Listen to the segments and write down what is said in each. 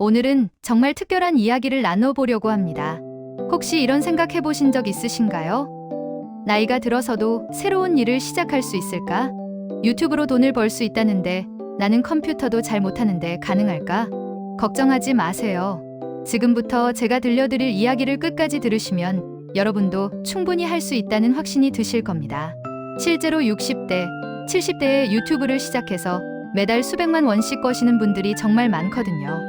오늘은 정말 특별한 이야기를 나눠보려고 합니다. 혹시 이런 생각 해보신 적 있으신가요? 나이가 들어서도 새로운 일을 시작할 수 있을까? 유튜브로 돈을 벌 수 있다는데 나는 컴퓨터도 잘 못하는데 가능할까? 걱정하지 마세요. 지금부터 제가 들려드릴 이야기를 끝까지 들으시면 여러분도 충분히 할 수 있다는 확신이 드실 겁니다. 실제로 60대, 70대에 유튜브를 시작해서 매달 수백만 원씩 버시는 분들이 정말 많거든요.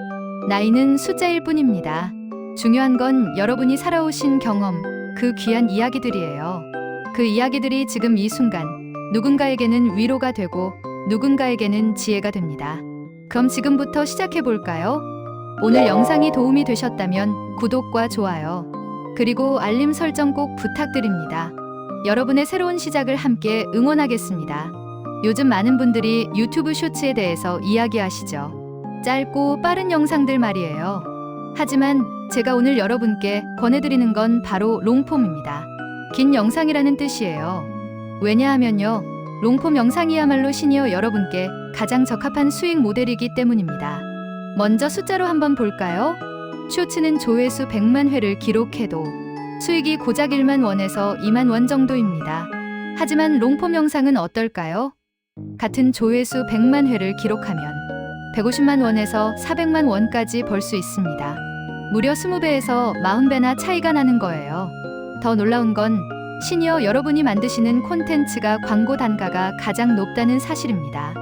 나이는 숫자일 뿐입니다. 중요한 건 여러분이 살아오신 경험, 그 귀한 이야기들이에요. 그 이야기들이 지금 이 순간 누군가에게는 위로가 되고 누군가에게는 지혜가 됩니다. 그럼 지금부터 시작해 볼까요? 오늘 영상이 도움이 되셨다면 구독과 좋아요, 그리고 알림 설정 꼭 부탁드립니다. 여러분의 새로운 시작을 함께 응원하겠습니다. 요즘 많은 분들이 유튜브 쇼츠에 대해서 이야기하시죠. 짧고 빠른 영상들 말이에요. 하지만 제가 오늘 여러분께 권해드리는 건 바로 롱폼입니다. 긴 영상이라는 뜻이에요. 왜냐하면요, 롱폼 영상이야말로 시니어 여러분께 가장 적합한 수익 모델이기 때문입니다. 먼저 숫자로 한번 볼까요? 쇼츠는 조회수 100만 회를 기록해도 수익이 고작 1만 원에서 2만 원 정도입니다. 하지만 롱폼 영상은 어떨까요? 같은 조회수 100만 회를 기록하면 150만 원에서 400만 원까지 벌 수 있습니다. 무려 20배에서 40배나 차이가 나는 거예요. 더 놀라운 건 시니어 여러분이 만드시는 콘텐츠가 광고 단가가 가장 높다는 사실입니다.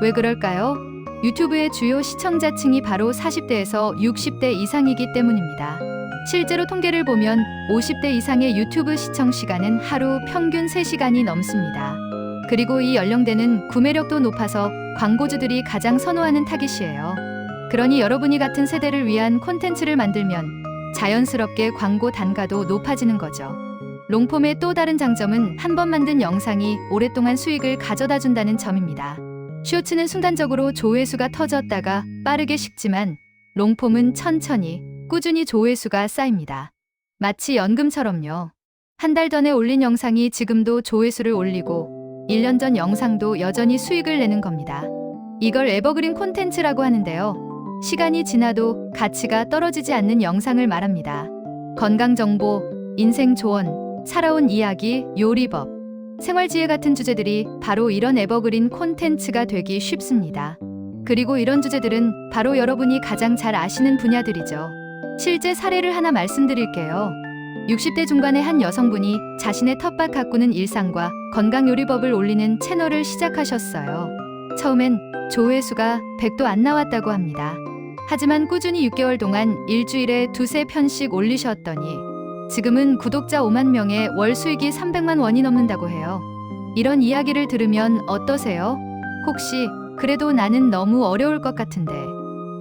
왜 그럴까요? 유튜브의 주요 시청자층이 바로 40대에서 60대 이상이기 때문입니다. 실제로 통계를 보면 50대 이상의 유튜브 시청 시간은 하루 평균 3시간이 넘습니다. 그리고 이 연령대는 구매력도 높아서 광고주들이 가장 선호하는 타깃이에요. 그러니 여러분이 같은 세대를 위한 콘텐츠를 만들면 자연스럽게 광고 단가도 높아지는 거죠. 롱폼의 또 다른 장점은 한 번 만든 영상이 오랫동안 수익을 가져다 준다는 점입니다. 쇼츠는 순간적으로 조회수가 터졌다가 빠르게 식지만 롱폼은 천천히 꾸준히 조회수가 쌓입니다. 마치 연금처럼요. 한 달 전에 올린 영상이 지금도 조회수를 올리고 1년 전 영상도 여전히 수익을 내는 겁니다. 이걸 에버그린 콘텐츠라고 하는데요. 시간이 지나도 가치가 떨어지지 않는 영상을 말합니다. 건강 정보, 인생 조언, 살아온 이야기, 요리법, 생활지혜 같은 주제들이 바로 이런 에버그린 콘텐츠가 되기 쉽습니다. 그리고 이런 주제들은 바로 여러분이 가장 잘 아시는 분야들이죠. 실제 사례를 하나 말씀드릴게요. 60대 중반의 한 여성분이 자신의 텃밭 가꾸는 일상과 건강 요리법을 올리는 채널을 시작하셨어요. 처음엔 조회수가 100도 안 나왔다고 합니다. 하지만 꾸준히 6개월 동안 일주일에 2~3편씩 올리셨더니 지금은 구독자 5만 명에 월 수익이 300만 원이 넘는다고 해요. 이런 이야기를 들으면 어떠세요? 혹시 그래도 나는 너무 어려울 것 같은데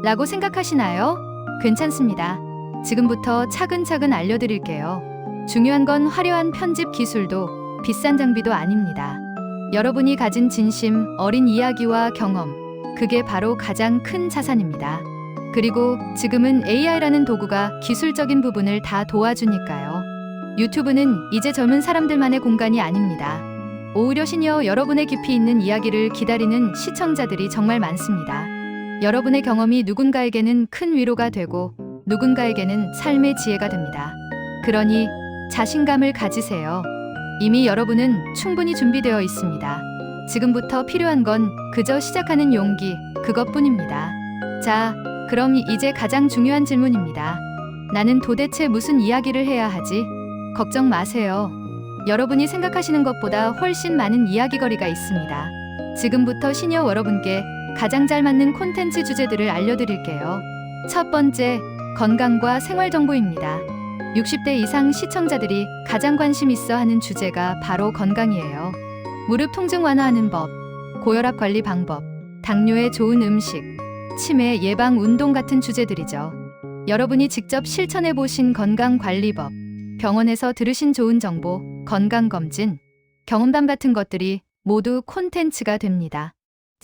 라고 생각하시나요? 괜찮습니다. 지금부터 차근차근 알려드릴게요. 중요한 건 화려한 편집 기술도 비싼 장비도 아닙니다. 여러분이 가진 진심, 어린 이야기와 경험, 그게 바로 가장 큰 자산입니다. 그리고 지금은 AI라는 도구가 기술적인 부분을 다 도와주니까요. 유튜브는 이제 젊은 사람들만의 공간이 아닙니다. 오히려 시니어 여러분의 깊이 있는 이야기를 기다리는 시청자들이 정말 많습니다. 여러분의 경험이 누군가에게는 큰 위로가 되고 누군가에게는 삶의 지혜가 됩니다. 그러니 자신감을 가지세요. 이미 여러분은 충분히 준비되어 있습니다. 지금부터 필요한 건 그저 시작하는 용기, 그것뿐입니다. 자, 그럼 이제 가장 중요한 질문입니다. 나는 도대체 무슨 이야기를 해야 하지? 걱정 마세요. 여러분이 생각하시는 것보다 훨씬 많은 이야기거리가 있습니다. 지금부터 시니어 여러분께 가장 잘 맞는 콘텐츠 주제들을 알려드릴게요. 첫 번째, 건강과 생활 정보입니다. 60대 이상 시청자들이 가장 관심 있어 하는 주제가 바로 건강이에요. 무릎 통증 완화하는 법, 고혈압 관리 방법, 당뇨에 좋은 음식, 치매 예방 운동 같은 주제들이죠. 여러분이 직접 실천해 보신 건강관리법, 병원에서 들으신 좋은 정보, 건강검진, 경험담 같은 것들이 모두 콘텐츠가 됩니다.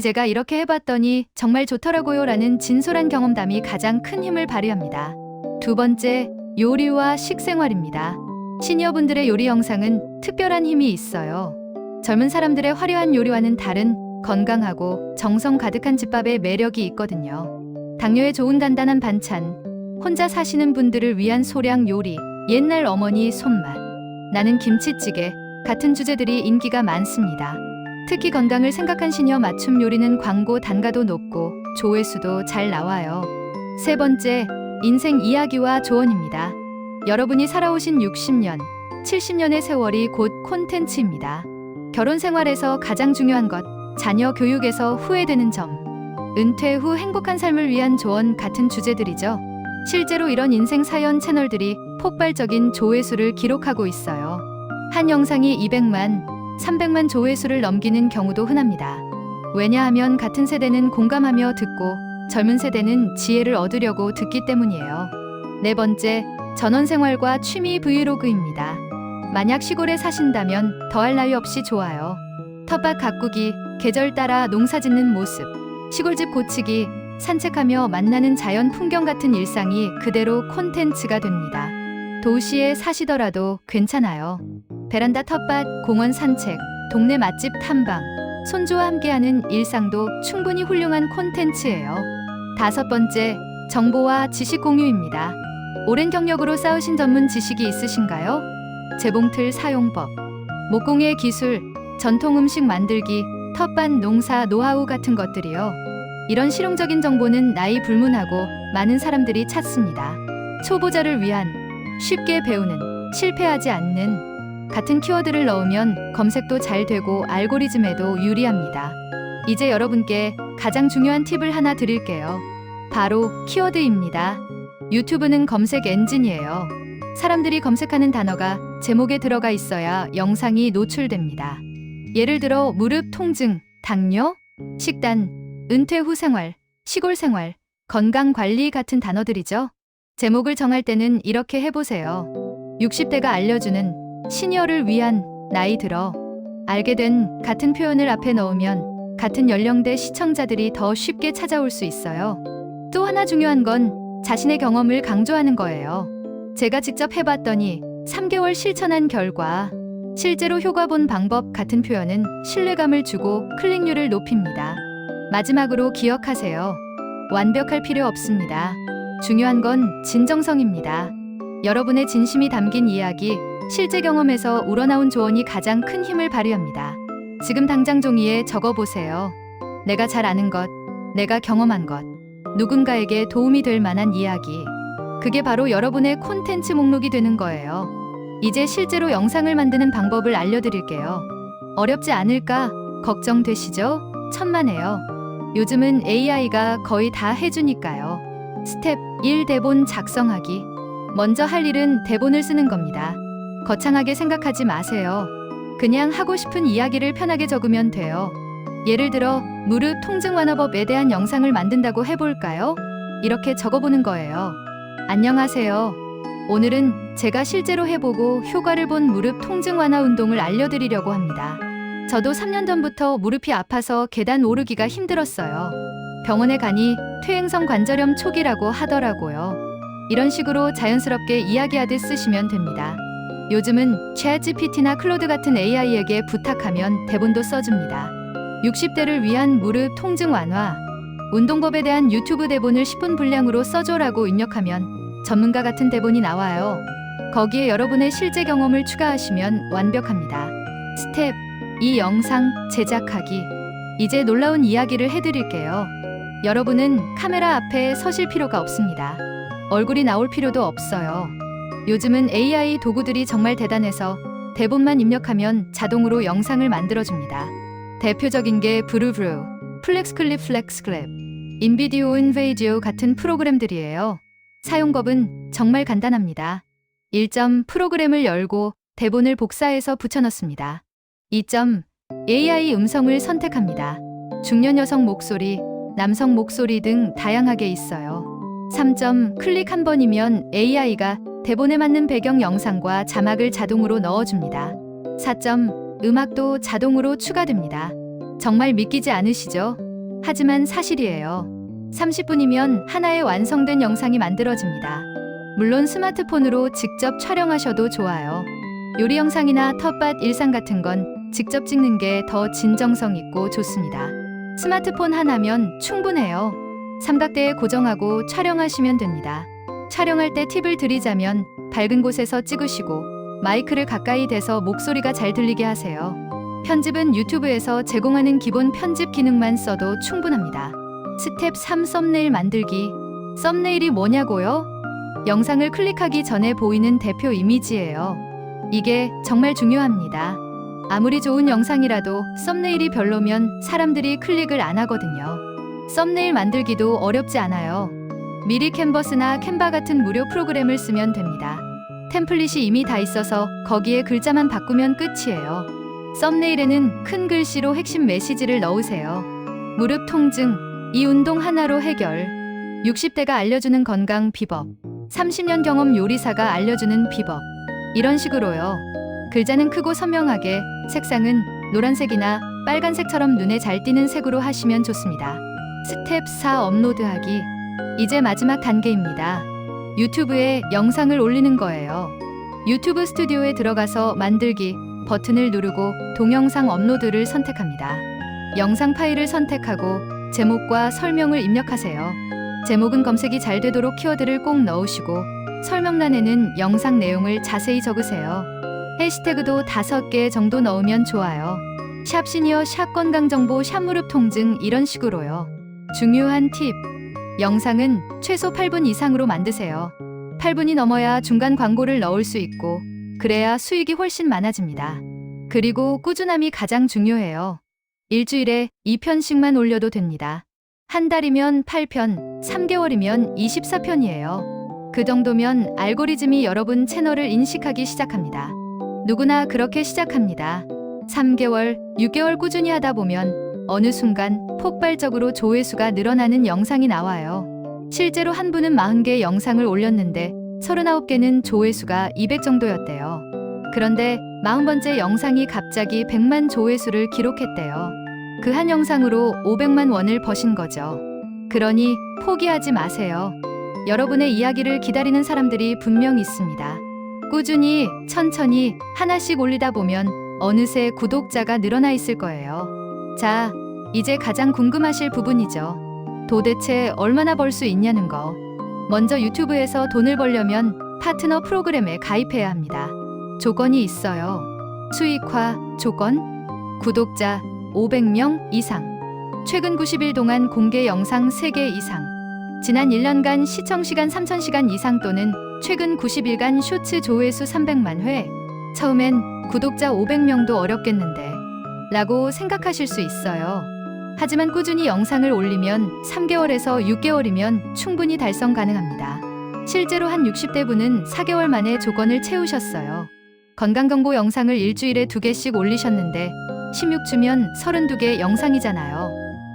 제가 이렇게 해봤더니 정말 좋더라고요 라는 진솔한 경험담이 가장 큰 힘을 발휘합니다. 두 번째, 요리와 식생활입니다. 시니어분들의 요리 영상은 특별한 힘이 있어요. 젊은 사람들의 화려한 요리와는 다른 건강하고 정성 가득한 집밥의 매력이 있거든요. 당뇨에 좋은 간단한 반찬, 혼자 사시는 분들을 위한 소량 요리, 옛날 어머니 손맛, 나는 김치찌개 같은 주제들이 인기가 많습니다. 특히 건강을 생각한 시니어 맞춤 요리는 광고 단가도 높고 조회수도 잘 나와요. 세 번째, 인생 이야기와 조언입니다. 여러분이 살아오신 60년, 70년의 세월이 곧 콘텐츠입니다. 결혼 생활에서 가장 중요한 것, 자녀 교육에서 후회되는 점, 은퇴 후 행복한 삶을 위한 조언 같은 주제들이죠. 실제로 이런 인생 사연 채널들이 폭발적인 조회수를 기록하고 있어요. 한 영상이 200만, 300만 조회수를 넘기는 경우도 흔합니다. 왜냐하면 같은 세대는 공감하며 듣고 젊은 세대는 지혜를 얻으려고 듣기 때문이에요. 네 번째, 전원생활과 취미 브이로그입니다. 만약 시골에 사신다면 더할 나위 없이 좋아요. 텃밭 가꾸기, 계절 따라 농사 짓는 모습, 시골집 고치기, 산책하며 만나는 자연 풍경 같은 일상이 그대로 콘텐츠가 됩니다. 도시에 사시더라도 괜찮아요. 베란다 텃밭, 공원 산책, 동네 맛집 탐방, 손주와 함께하는 일상도 충분히 훌륭한 콘텐츠예요. 다섯 번째, 정보와 지식 공유입니다. 오랜 경력으로 쌓으신 전문 지식이 있으신가요? 재봉틀 사용법, 목공예 기술, 전통 음식 만들기, 텃밭 농사 노하우 같은 것들이요. 이런 실용적인 정보는 나이 불문하고 많은 사람들이 찾습니다. 초보자를 위한, 쉽게 배우는, 실패하지 않는 같은 키워드를 넣으면 검색도 잘 되고 알고리즘에도 유리합니다. 이제 여러분께 가장 중요한 팁을 하나 드릴게요. 바로 키워드입니다. 유튜브는 검색 엔진이에요. 사람들이 검색하는 단어가 제목에 들어가 있어야 영상이 노출됩니다. 예를 들어 무릎 통증, 당뇨, 식단, 은퇴 후 생활, 시골 생활, 건강 관리 같은 단어들이죠. 제목을 정할 때는 이렇게 해보세요. 60대가 알려주는, 시니어를 위한, 나이 들어. 알게 된 같은 표현을 앞에 넣으면 같은 연령대 시청자들이 더 쉽게 찾아올 수 있어요. 또 하나 중요한 건 자신의 경험을 강조하는 거예요. 제가 직접 해봤더니 3개월 실천한 결과, 실제로 효과 본 방법 같은 표현은 신뢰감을 주고 클릭률을 높입니다. 마지막으로 기억하세요. 완벽할 필요 없습니다. 중요한 건 진정성입니다. 여러분의 진심이 담긴 이야기, 실제 경험에서 우러나온 조언이 가장 큰 힘을 발휘합니다. 지금 당장 종이에 적어보세요. 내가 잘 아는 것, 내가 경험한 것, 누군가에게 도움이 될 만한 이야기. 그게 바로 여러분의 콘텐츠 목록이 되는 거예요. 이제 실제로 영상을 만드는 방법을 알려드릴게요. 어렵지 않을까 걱정되시죠? 천만에요. 요즘은 AI가 거의 다 해주니까요. 스텝 1. 대본 작성하기. 먼저 할 일은 대본을 쓰는 겁니다. 거창하게 생각하지 마세요. 그냥 하고 싶은 이야기를 편하게 적으면 돼요. 예를 들어 무릎 통증 완화법에 대한 영상을 만든다고 해볼까요? 이렇게 적어보는 거예요. 안녕하세요. 오늘은 제가 실제로 해보고 효과를 본 무릎 통증 완화 운동을 알려드리려고 합니다. 저도 3년 전부터 무릎이 아파서 계단 오르기가 힘들었어요. 병원에 가니 퇴행성 관절염 초기라고 하더라고요. 이런 식으로 자연스럽게 이야기하듯 쓰시면 됩니다. 요즘은 챗GPT나 클로드 같은 AI에게 부탁하면 대본도 써줍니다. 60대를 위한 무릎 통증 완화, 운동법에 대한 유튜브 대본을 10분 분량으로 써줘라고 입력하면 전문가 같은 대본이 나와요. 거기에 여러분의 실제 경험을 추가하시면 완벽합니다. 스텝 2. 영상 제작하기. 이제 놀라운 이야기를 해드릴게요. 여러분은 카메라 앞에 서실 필요가 없습니다. 얼굴이 나올 필요도 없어요. 요즘은 AI 도구들이 정말 대단해서 대본만 입력하면 자동으로 영상을 만들어줍니다. 대표적인 게 브루브루, 플렉스클립 플렉스클랩, 인비디오 인베이디오 같은 프로그램들이에요. 사용법은 정말 간단합니다. 1점 프로그램을 열고 대본을 복사해서 붙여넣습니다. 2점 AI 음성을 선택합니다. 중년 여성 목소리, 남성 목소리 등 다양하게 있어요. 3점 클릭 한 번이면 AI가 대본에 맞는 배경 영상과 자막을 자동으로 넣어줍니다. 4점 음악도 자동으로 추가됩니다. 정말 믿기지 않으시죠? 하지만 사실이에요. 30분이면 하나의 완성된 영상이 만들어집니다. 물론 스마트폰으로 직접 촬영하셔도 좋아요. 요리 영상이나 텃밭 일상 같은 건 직접 찍는 게 더 진정성 있고 좋습니다. 스마트폰 하나면 충분해요. 삼각대에 고정하고 촬영하시면 됩니다. 촬영할 때 팁을 드리자면 밝은 곳에서 찍으시고 마이크를 가까이 대서 목소리가 잘 들리게 하세요. 편집은 유튜브에서 제공하는 기본 편집 기능만 써도 충분합니다. 스텝 3 썸네일 만들기. 썸네일이 뭐냐고요? 영상을 클릭하기 전에 보이는 대표 이미지예요. 이게 정말 중요합니다. 아무리 좋은 영상이라도 썸네일이 별로면 사람들이 클릭을 안 하거든요. 썸네일 만들기도 어렵지 않아요. 미리 캔버스나 캔바 같은 무료 프로그램을 쓰면 됩니다. 템플릿이 이미 다 있어서 거기에 글자만 바꾸면 끝이에요. 썸네일에는 큰 글씨로 핵심 메시지를 넣으세요. 무릎 통증, 이 운동 하나로 해결. 60대가 알려주는 건강 비법. 30년 경험 요리사가 알려주는 비법. 이런 식으로요. 글자는 크고 선명하게, 색상은 노란색이나 빨간색처럼 눈에 잘 띄는 색으로 하시면 좋습니다. 스텝 4 업로드하기. 이제 마지막 단계입니다. 유튜브에 영상을 올리는 거예요. 유튜브 스튜디오에 들어가서 만들기 버튼을 누르고 동영상 업로드를 선택합니다. 영상 파일을 선택하고 제목과 설명을 입력하세요. 제목은 검색이 잘 되도록 키워드를 꼭 넣으시고 설명란에는 영상 내용을 자세히 적으세요. 해시태그도 5개 정도 넣으면 좋아요. 샵 시니어, 샵 건강정보, 샵 무릎 통증 이런 식으로요. 중요한 팁. 영상은 최소 8분 이상으로 만드세요. 8분이 넘어야 중간 광고를 넣을 수 있고 그래야 수익이 훨씬 많아집니다. 그리고 꾸준함이 가장 중요해요. 일주일에 2편씩만 올려도 됩니다. 한 달이면 8편, 3개월이면 24편이에요. 그 정도면 알고리즘이 여러분 채널을 인식하기 시작합니다. 누구나 그렇게 시작합니다. 3개월, 6개월 꾸준히 하다 보면 어느 순간 폭발적으로 조회수가 늘어나는 영상이 나와요. 실제로 한 분은 40개 영상을 올렸는데 39개는 조회수가 200 정도였대요. 그런데 40번째 영상이 갑자기 100만 조회수를 기록했대요. 그 한 영상으로 500만 원을 버신 거죠. 그러니 포기하지 마세요. 여러분의 이야기를 기다리는 사람들이 분명 있습니다. 꾸준히, 천천히 하나씩 올리다 보면 어느새 구독자가 늘어나 있을 거예요. 자, 이제 가장 궁금하실 부분이죠. 도대체 얼마나 벌 수 있냐는 거. 먼저 유튜브에서 돈을 벌려면 파트너 프로그램에 가입해야 합니다. 조건이 있어요. 수익화 조건, 구독자 500명 이상, 최근 90일 동안 공개 영상 3개 이상, 지난 1년간 시청시간 3000시간 이상 또는 최근 90일간 쇼츠 조회수 300만 회. 처음엔 구독자 500명도 어렵겠는데 라고 생각하실 수 있어요. 하지만 꾸준히 영상을 올리면 3개월에서 6개월이면 충분히 달성 가능합니다. 실제로 한 60대 분은 4개월 만에 조건을 채우셨어요. 건강정보 영상을 일주일에 2개씩 올리셨는데 16주면 32개 영상이잖아요.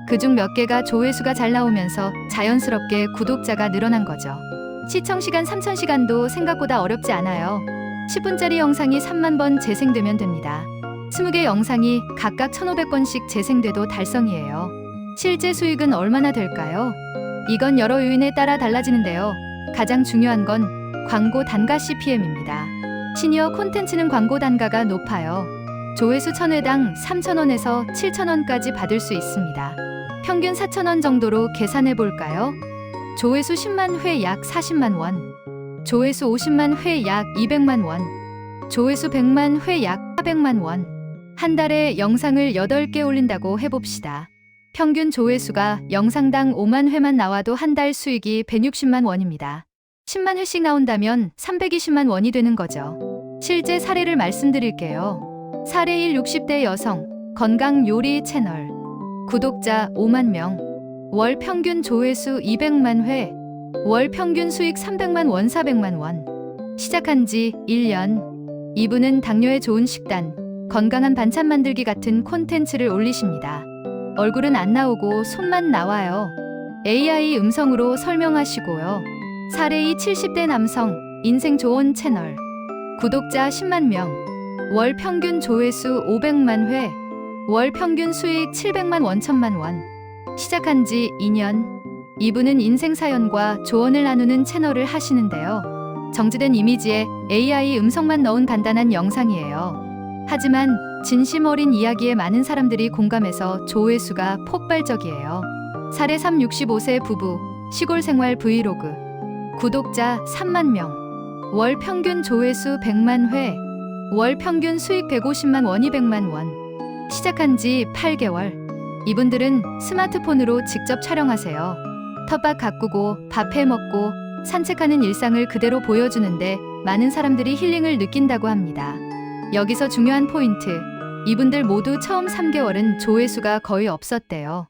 그중 몇 개가 조회수가 잘 나오면서 자연스럽게 구독자가 늘어난 거죠. 시청시간 3000시간도 생각보다 어렵지 않아요. 10분짜리 영상이 3만 번 재생되면 됩니다. 20개 영상이 각각 1500번씩 재생돼도 달성이에요. 실제 수익은 얼마나 될까요? 이건 여러 요인에 따라 달라지는데요. 가장 중요한 건 광고 단가 CPM입니다. 시니어 콘텐츠는 광고 단가가 높아요. 조회수 1000회당 3000원에서 7000원까지 받을 수 있습니다. 평균 4000원 정도로 계산해 볼까요? 조회수 10만 회 약 40만 원, 조회수 50만 회 약 200만 원, 조회수 100만 회 약 400만 원. 한 달에 영상을 8개 올린다고 해봅시다. 평균 조회수가 영상당 5만 회만 나와도 한 달 수익이 160만 원입니다. 10만 회씩 나온다면 320만 원이 되는 거죠. 실제 사례를 말씀드릴게요. 사례 1 60대 여성, 건강 요리 채널. 구독자 5만 명. 월 평균 조회수 200만 회. 월 평균 수익 300만 원, 400만 원. 시작한 지 1년. 이분은 당뇨에 좋은 식단, 건강한 반찬 만들기 같은 콘텐츠를 올리십니다. 얼굴은 안 나오고 손만 나와요. AI 음성으로 설명하시고요. 사례 2 70대 남성, 인생 조언 채널. 구독자 10만 명. 월 평균 조회수 500만 회. 월 평균 수익 700만 원, 1000만 원. 시작한 지 2년. 이분은 인생 사연과 조언을 나누는 채널을 하시는데요. 정지된 이미지에 AI 음성만 넣은 간단한 영상이에요. 하지만 진심 어린 이야기에 많은 사람들이 공감해서 조회수가 폭발적이에요. 사례 3 65세 부부, 시골 생활 브이로그. 구독자 3만 명. 월 평균 조회수 100만 회. 월 평균 수익 150만 원, 200만 원. 시작한 지 8개월. 이분들은 스마트폰으로 직접 촬영하세요. 텃밭 가꾸고 밥 해 먹고 산책하는 일상을 그대로 보여주는데 많은 사람들이 힐링을 느낀다고 합니다. 여기서 중요한 포인트. 이분들 모두 처음 3개월은 조회수가 거의 없었대요.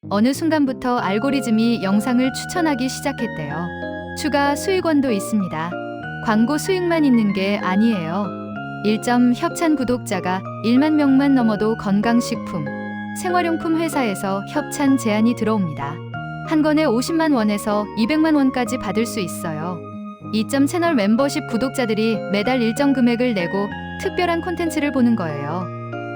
어느 순간부터 알고리즘이 영상을 추천하기 시작했대요. 추가 수익원도 있습니다. 광고 수익만 있는 게 아니에요. 1점 협찬 구독자가 1만 명만 넘어도 건강식품, 생활용품 회사에서 협찬 제안이 들어옵니다. 한 건에 50만 원에서 200만 원까지 받을 수 있어요. 2점 채널 멤버십 구독자들이 매달 일정 금액을 내고 특별한 콘텐츠를 보는 거예요.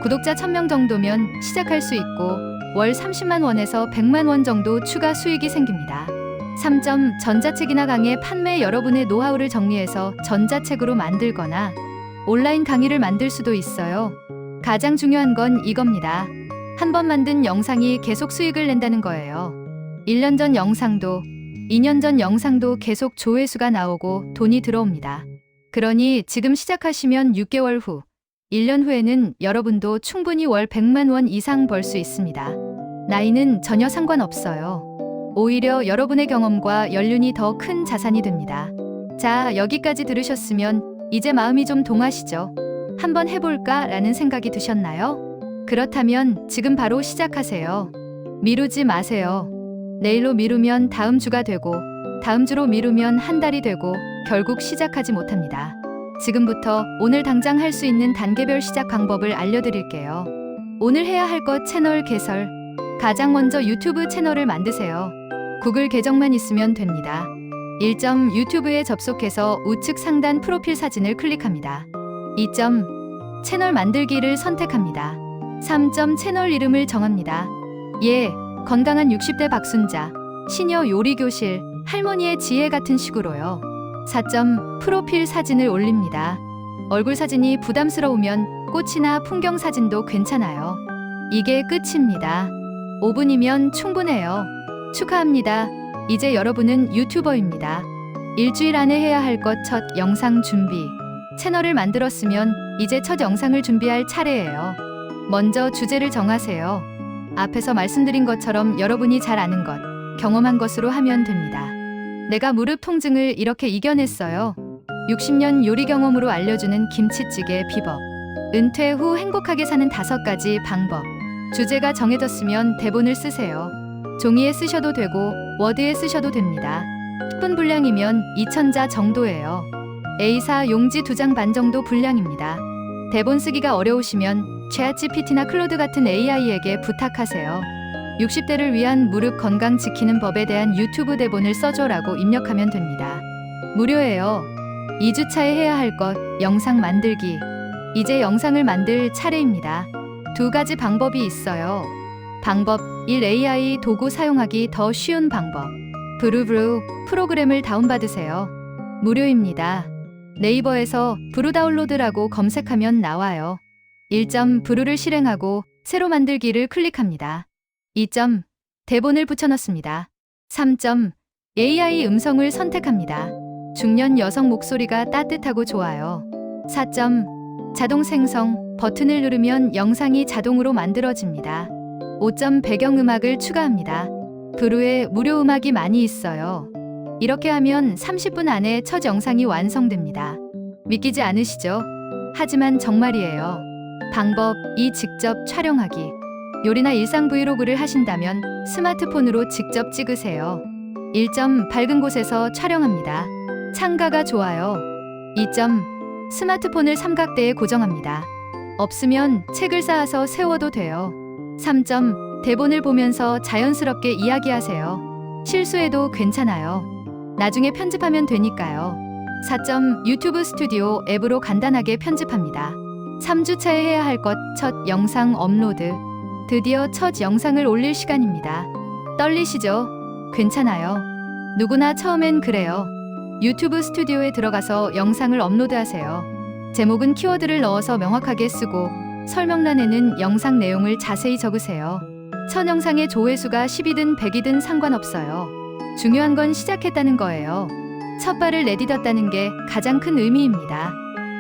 구독자 1000명 정도면 시작할 수 있고 월 30만 원에서 100만 원 정도 추가 수익이 생깁니다. 3점 전자책이나 강의 판매. 여러분의 노하우를 정리해서 전자책으로 만들거나 온라인 강의를 만들 수도 있어요. 가장 중요한 건 이겁니다. 한 번 만든 영상이 계속 수익을 낸다는 거예요. 1년 전 영상도 2년 전 영상도 계속 조회수가 나오고 돈이 들어옵니다. 그러니 지금 시작하시면 6개월 후, 1년 후에는 여러분도 충분히 월 100만 원 이상 벌 수 있습니다. 나이는 전혀 상관없어요. 오히려 여러분의 경험과 연륜이 더 큰 자산이 됩니다. 자, 여기까지 들으셨으면 이제 마음이 좀 동하시죠? 한번 해볼까? 라는 생각이 드셨나요? 그렇다면 지금 바로 시작하세요. 미루지 마세요. 내일로 미루면 다음 주가 되고, 다음 주로 미루면 한 달이 되고, 결국 시작하지 못합니다. 지금부터 오늘 당장 할 수 있는 단계별 시작 방법을 알려드릴게요. 오늘 해야 할 것 채널 개설. 가장 먼저 유튜브 채널을 만드세요. 구글 계정만 있으면 됩니다. 1점 유튜브에 접속해서 우측 상단 프로필 사진을 클릭합니다. 2점 채널 만들기를 선택합니다. 3점 채널 이름을 정합니다. 예, 건강한 60대 박순자, 시녀 요리교실, 할머니의 지혜 같은 식으로요. 4점 프로필 사진을 올립니다. 얼굴 사진이 부담스러우면 꽃이나 풍경 사진도 괜찮아요. 이게 끝입니다. 5분이면 충분해요. 축하합니다. 이제 여러분은 유튜버입니다. 일주일 안에 해야 할 것 첫 영상 준비. 채널을 만들었으면 이제 첫 영상을 준비할 차례예요. 먼저 주제를 정하세요. 앞에서 말씀드린 것처럼 여러분이 잘 아는 것, 경험한 것으로 하면 됩니다. 내가 무릎 통증을 이렇게 이겨냈어요. 60년 요리 경험으로 알려주는 김치찌개 비법. 은퇴 후 행복하게 사는 5가지 방법. 주제가 정해졌으면 대본을 쓰세요. 종이에 쓰셔도 되고 워드에 쓰셔도 됩니다. 10분 분량이면 2000자 정도예요. A4 용지 2장 반 정도 분량입니다. 대본 쓰기가 어려우시면 챗GPT나 클로드 같은 AI에게 부탁하세요. 60대를 위한 무릎 건강 지키는 법에 대한 유튜브 대본을 써줘라고 입력하면 됩니다. 무료예요. 2주차에 해야 할 것, 영상 만들기. 이제 영상을 만들 차례입니다. 2가지 방법이 있어요. 방법 1. AI 도구 사용하기 더 쉬운 방법. 브루브루 프로그램을 다운받으세요. 무료입니다. 네이버에서 브루 다운로드라고 검색하면 나와요. 1점 브루를 실행하고 새로 만들기를 클릭합니다. 2점 대본을 붙여넣습니다. 3점 AI 음성을 선택합니다. 중년 여성 목소리가 따뜻하고 좋아요. 4점 자동 생성 버튼을 누르면 영상이 자동으로 만들어집니다. 5점 배경음악을 추가합니다. 브루에 무료 음악이 많이 있어요. 이렇게 하면 30분 안에 첫 영상이 완성됩니다. 믿기지 않으시죠? 하지만 정말이에요. 방법 2. 직접 촬영하기. 요리나 일상 브이로그를 하신다면 스마트폰으로 직접 찍으세요. 1점 밝은 곳에서 촬영합니다. 창가가 좋아요. 2점 스마트폰을 삼각대에 고정합니다. 없으면 책을 쌓아서 세워도 돼요. 3점 대본을 보면서 자연스럽게 이야기하세요. 실수해도 괜찮아요. 나중에 편집하면 되니까요. 4점 유튜브 스튜디오 앱으로 간단하게 편집합니다. 3주차에 해야 할 것 첫 영상 업로드. 드디어 첫 영상을 올릴 시간입니다. 떨리시죠? 괜찮아요. 누구나 처음엔 그래요. 유튜브 스튜디오에 들어가서 영상을 업로드하세요. 제목은 키워드를 넣어서 명확하게 쓰고 설명란에는 영상 내용을 자세히 적으세요. 첫 영상의 조회수가 10이든 100이든 상관없어요. 중요한 건 시작했다는 거예요. 첫 발을 내딛었다는 게 가장 큰 의미입니다.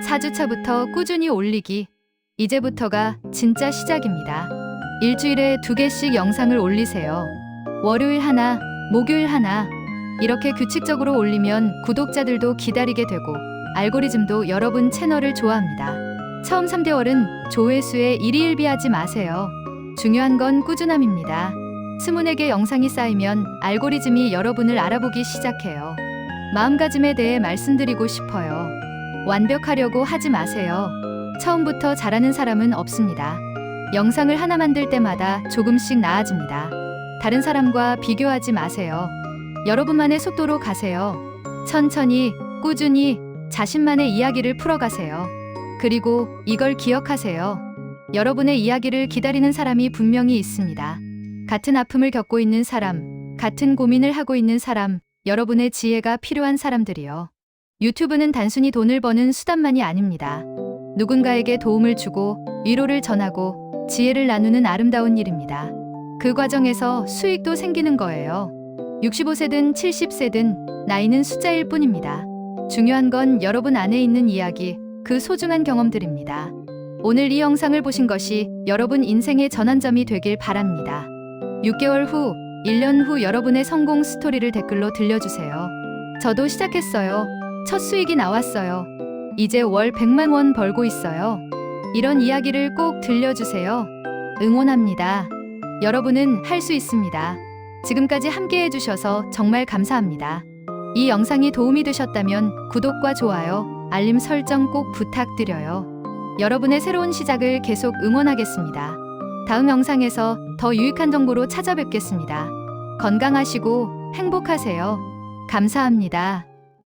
4주차부터 꾸준히 올리기. 이제부터가 진짜 시작입니다. 일주일에 2개씩 영상을 올리세요. 월요일 하나, 목요일 하나. 이렇게 규칙적으로 올리면 구독자들도 기다리게 되고 알고리즘도 여러분 채널을 좋아합니다. 처음 3개월은 조회수에 일희일비하지 마세요. 중요한 건 꾸준함입니다. 24개 영상이 쌓이면 알고리즘이 여러분을 알아보기 시작해요. 마음가짐에 대해 말씀드리고 싶어요. 완벽하려고 하지 마세요. 처음부터 잘하는 사람은 없습니다. 영상을 하나 만들 때마다 조금씩 나아집니다. 다른 사람과 비교하지 마세요. 여러분만의 속도로 가세요. 천천히, 꾸준히 자신만의 이야기를 풀어가세요. 그리고 이걸 기억하세요. 여러분의 이야기를 기다리는 사람이 분명히 있습니다. 같은 아픔을 겪고 있는 사람, 같은 고민을 하고 있는 사람, 여러분의 지혜가 필요한 사람들이요. 유튜브는 단순히 돈을 버는 수단만이 아닙니다. 누군가에게 도움을 주고 위로를 전하고 지혜를 나누는 아름다운 일입니다. 그 과정에서 수익도 생기는 거예요. 65세든 70세든 나이는 숫자일 뿐입니다. 중요한 건 여러분 안에 있는 이야기, 그 소중한 경험들입니다. 오늘 이 영상을 보신 것이 여러분 인생의 전환점이 되길 바랍니다. 6개월 후, 1년 후 여러분의 성공 스토리를 댓글로 들려주세요. 저도 시작했어요. 첫 수익이 나왔어요. 이제 월 100만 원 벌고 있어요. 이런 이야기를 꼭 들려주세요. 응원합니다. 여러분은 할 수 있습니다. 지금까지 함께 해주셔서 정말 감사합니다. 이 영상이 도움이 되셨다면 구독과 좋아요, 알림 설정 꼭 부탁드려요. 여러분의 새로운 시작을 계속 응원하겠습니다. 다음 영상에서 더 유익한 정보로 찾아뵙겠습니다. 건강하시고 행복하세요. 감사합니다.